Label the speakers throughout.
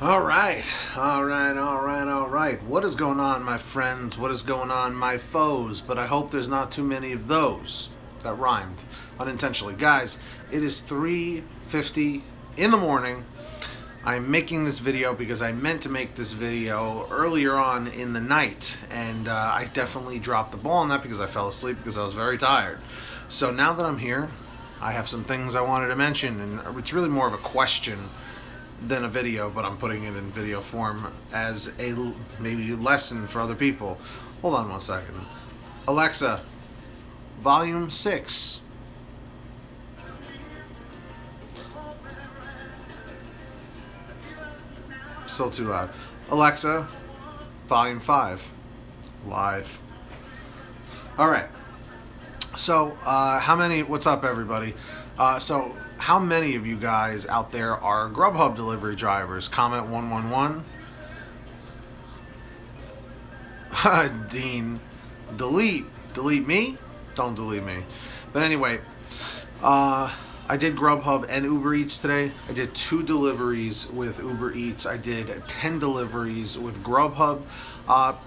Speaker 1: All right, all right, all right, all right. What is going on, my friends? What is going on, my foes? But I hope there's not too many of those. That rhymed unintentionally. Guys, it is 3:50 in the morning. I'm making this video because I meant to make this video earlier on in the night, and I definitely dropped the ball on that because I fell asleep because I was very tired. So now that I'm here, I have some things I wanted to mention, and it's really more of a question than a video, but I'm putting it in video form as a maybe lesson for other people. Hold on one second. Alexa, volume 6. Still too loud. Alexa, volume 5. Live. All right. So, what's up, everybody? So, how many of you guys out there are GrubHub delivery drivers? Comment 111. Dean, delete me? Don't delete me. But anyway, I did GrubHub and Uber Eats today. I did 2 deliveries with Uber Eats. I did 10 deliveries with GrubHub.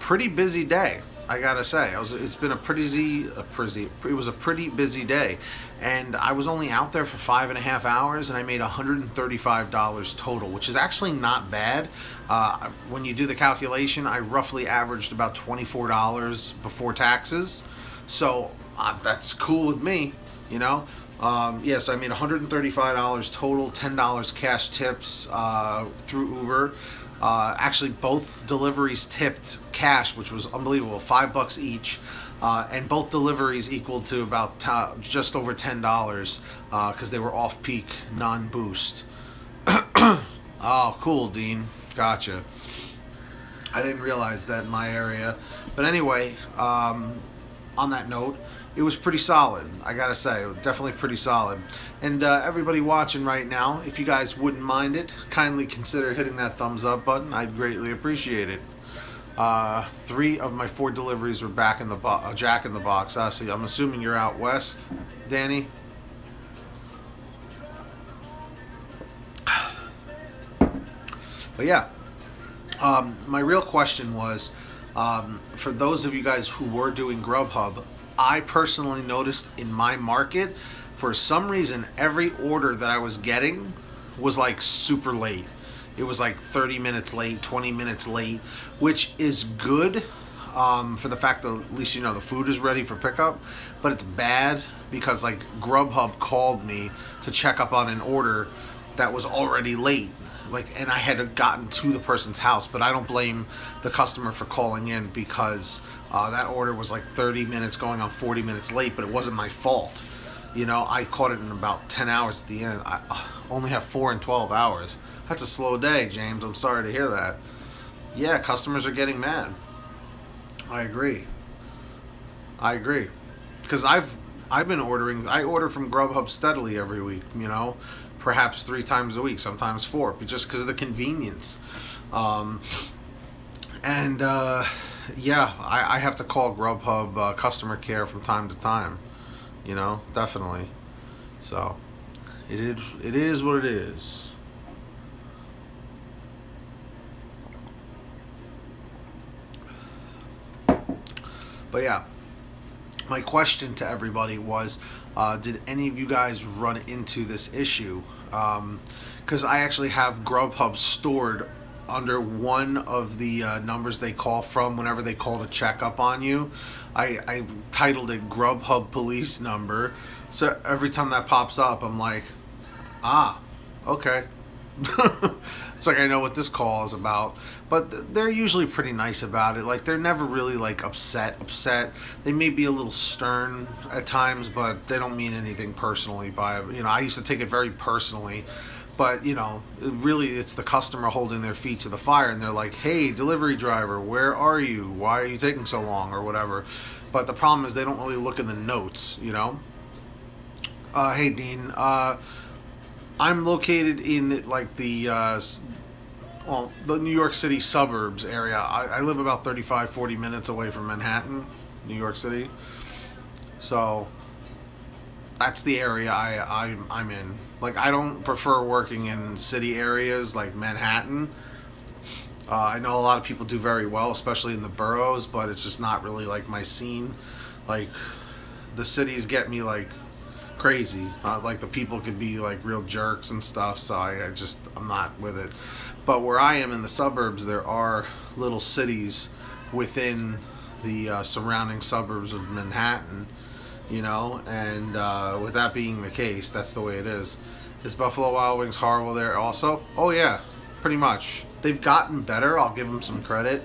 Speaker 1: Pretty busy day, I gotta say. It's been it was a pretty busy day, and I was only out there for 5.5 hours, and I made $135 total, which is actually not bad. When you do the calculation, I roughly averaged about $24 before taxes, so that's cool with me, you know. Yes, I made $135 total, $10 cash tips through Uber. Actually, both deliveries tipped cash, which was unbelievable, $5 each, and both deliveries equaled to about just over $10 because they were off-peak, non-boost. Oh, cool, Dean. Gotcha. I didn't realize that in my area, but anyway, on that note, it was pretty solid, I gotta say. Definitely pretty solid. And everybody watching right now, if you guys wouldn't mind it, kindly consider hitting that thumbs up button. I'd greatly appreciate it. 3 of my 4 deliveries were back in the Jack in the Box. So I'm assuming you're out west, Danny. But yeah, my real question was, for those of you guys who were doing GrubHub, I personally noticed in my market, for some reason, every order that I was getting was like super late. It was like 30 minutes late, 20 minutes late, which is good for the fact that at least, you know, the food is ready for pickup. But it's bad because like GrubHub called me to check up on an order that was already late. And I had gotten to the person's house, but I don't blame the customer for calling in because that order was like 30 minutes going on 40 minutes late, but it wasn't my fault. You know, I caught it in about 10 hours at the end. I only have 4 and 12 hours. That's a slow day, James. I'm sorry to hear that. Yeah, customers are getting mad. I agree. Because I've been ordering. I order from GrubHub steadily every week, you know, perhaps 3 times a week, sometimes 4, but just because of the convenience. Yeah, I have to call GrubHub customer care from time to time, you know, definitely. So it is what it is. But yeah, my question to everybody was, did any of you guys run into this issue? Because I actually have GrubHub stored under one of the numbers they call from whenever they call to check up on you. I titled it GrubHub Police Number. So every time that pops up, I'm like, okay. It's like I know what this call is about. But they're usually pretty nice about it. Like, they're never really like upset. They may be a little stern at times, but they don't mean anything personally by it. You know, I used to take it very personally. But, you know, it's the customer holding their feet to the fire, and they're like, hey, delivery driver, where are you? Why are you taking so long, or whatever. But the problem is they don't really look in the notes, you know? Hey, Dean, I'm located in, like, the New York City suburbs area. I live about 35, 40 minutes away from Manhattan, New York City. So that's the area I'm in. Like, I don't prefer working in city areas like Manhattan. I know a lot of people do very well, especially in the boroughs, but it's just not really like my scene. Like the cities get me like crazy. Like the people could be like real jerks and stuff, so I'm not with it. But where I am in the suburbs, there are little cities within the surrounding suburbs of Manhattan, and with that being the case, that's the way it is. Is Buffalo Wild Wings horrible there also? Oh yeah, pretty much. They've gotten better. I'll give them some credit,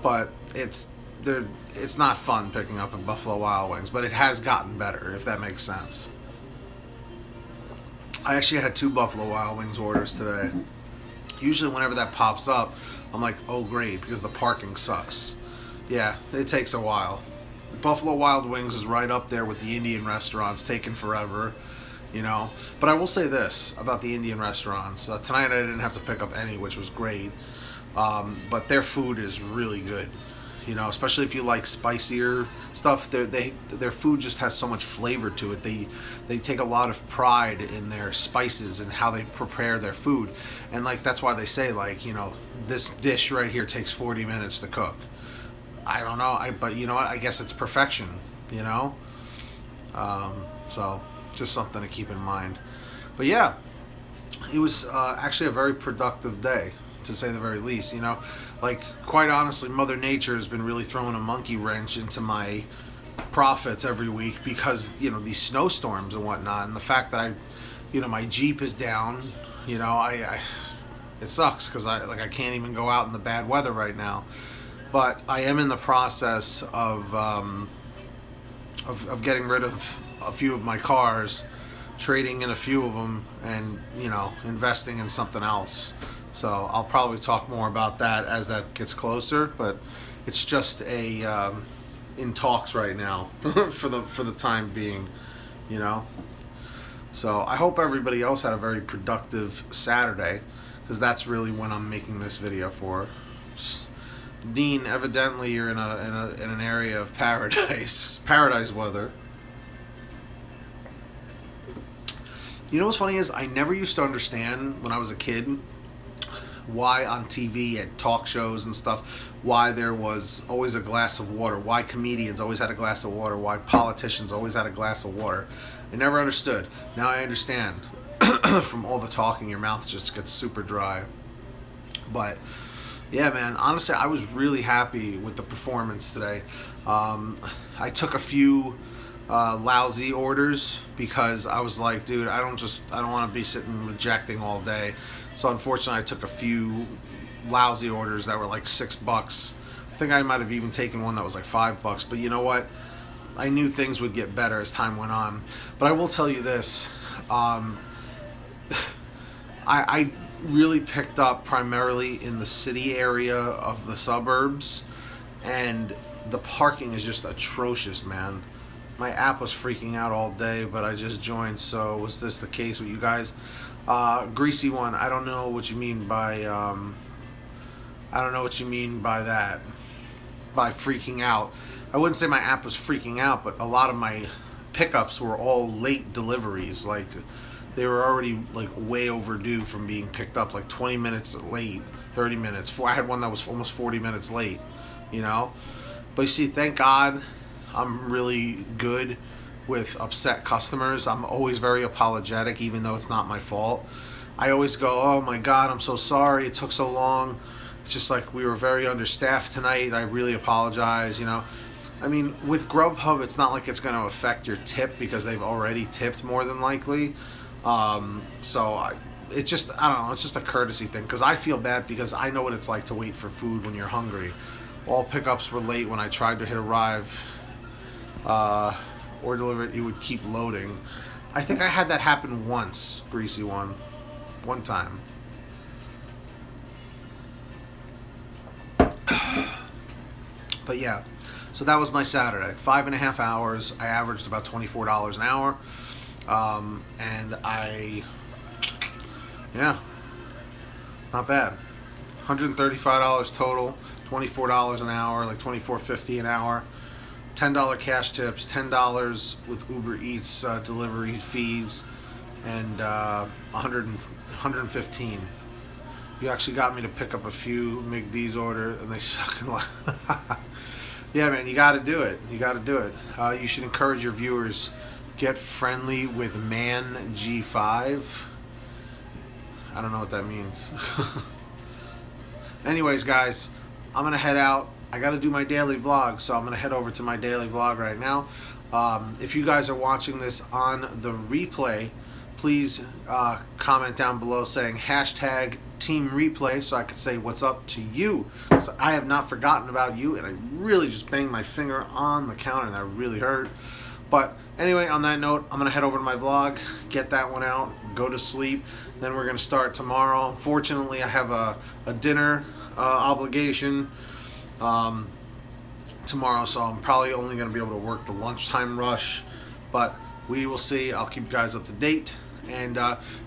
Speaker 1: but it's not fun picking up at Buffalo Wild Wings. But it has gotten better, if that makes sense. I actually had 2 Buffalo Wild Wings orders today. Usually, whenever that pops up, I'm like, oh great, because the parking sucks. Yeah, it takes a while. Buffalo Wild Wings is right up there with the Indian restaurants, taking forever. But I will say this about the Indian restaurants. Tonight I didn't have to pick up any, which was great. But their food is really good. Especially if you like spicier stuff. Their food just has so much flavor to it. They take a lot of pride in their spices and how they prepare their food. And that's why they say this dish right here takes 40 minutes to cook. I don't know. But you know what? I guess it's perfection. So just something to keep in mind. But yeah, it was actually a very productive day, to say the very least. Quite honestly, Mother Nature has been really throwing a monkey wrench into my profits every week because these snowstorms and whatnot, and the fact that my Jeep is down. It sucks because I can't even go out in the bad weather right now. But I am in the process of getting rid of a few of my cars, trading in a few of them, and investing in something else. So I'll probably talk more about that as that gets closer, but it's just in talks right now for the time being. So I hope everybody else had a very productive Saturday, because that's really when I'm making this video for. Dean, evidently you're in an area of paradise weather. What's funny is I never used to understand when I was a kid why on TV and talk shows and stuff, why there was always a glass of water, why comedians always had a glass of water, why politicians always had a glass of water. I never understood. Now I understand. From all the talking, your mouth just gets super dry. But yeah, man, honestly, I was really happy with the performance today. I took a few lousy orders because I was like, dude, I don't want to be sitting rejecting all day. So unfortunately, I took a few lousy orders that were like $6. I think I might have even taken one that was like $5. But you know what? I knew things would get better as time went on. But I will tell you this. I really picked up primarily in the city area of the suburbs, and the parking is just atrocious, man. My app was freaking out all day, but I just joined, so was this the case with you guys? Greasy one, I don't know what you mean by that, by freaking out. I wouldn't say my app was freaking out, but a lot of my pickups were all late deliveries. Like, they were already like way overdue from being picked up, like 20 minutes late, 30 minutes. I had one that was almost 40 minutes late, But you see, thank God I'm really good with upset customers. I'm always very apologetic, even though it's not my fault. I always go, oh my God, I'm so sorry. It took so long. It's just like we were very understaffed tonight. I really apologize, I mean, with GrubHub, it's not like it's going to affect your tip because they've already tipped more than likely. It's just, I don't know, it's just a courtesy thing, because I feel bad because I know what it's like to wait for food when you're hungry. All pickups were late. When I tried to hit arrive or deliver it, would keep loading. I think I had that happen once, Greasy one time. But yeah, so that was my Saturday. 5.5 hours. I averaged about $24 an hour. Not bad. $135 total, $24 an hour, like $24.50 an hour. $10 cash tips, $10 with Uber Eats delivery fees, and $115. You actually got me to pick up a few McD's order, and they suck. Yeah, man, you got to do it. You got to do it. You should encourage your viewers. Get friendly with Man G5. I don't know what that means. Anyways, guys, I'm going to head out. I got to do my daily vlog, so I'm going to head over to my daily vlog right now. If you guys are watching this on the replay, please comment down below saying hashtag Team Replay so I could say what's up to you. So I have not forgotten about you, and I really just banged my finger on the counter, and that really hurt. But anyway, on that note, I'm going to head over to my vlog, get that one out, go to sleep. Then we're going to start tomorrow. Fortunately, I have a dinner obligation tomorrow, so I'm probably only going to be able to work the lunchtime rush. But we will see. I'll keep you guys up to date. And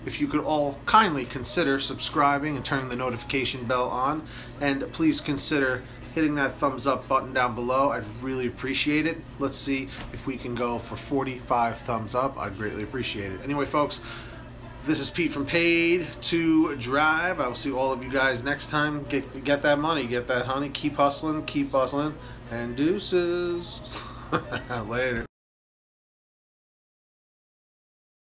Speaker 1: if you could all kindly consider subscribing and turning the notification bell on, and please consider hitting that thumbs up button down below. I'd really appreciate it. Let's see if we can go for 45 thumbs up. I'd greatly appreciate it. Anyway, folks, this is Pete from Paid to Drive. I will see all of you guys next time. Get that money, get that honey. Keep hustling, and deuces. Later.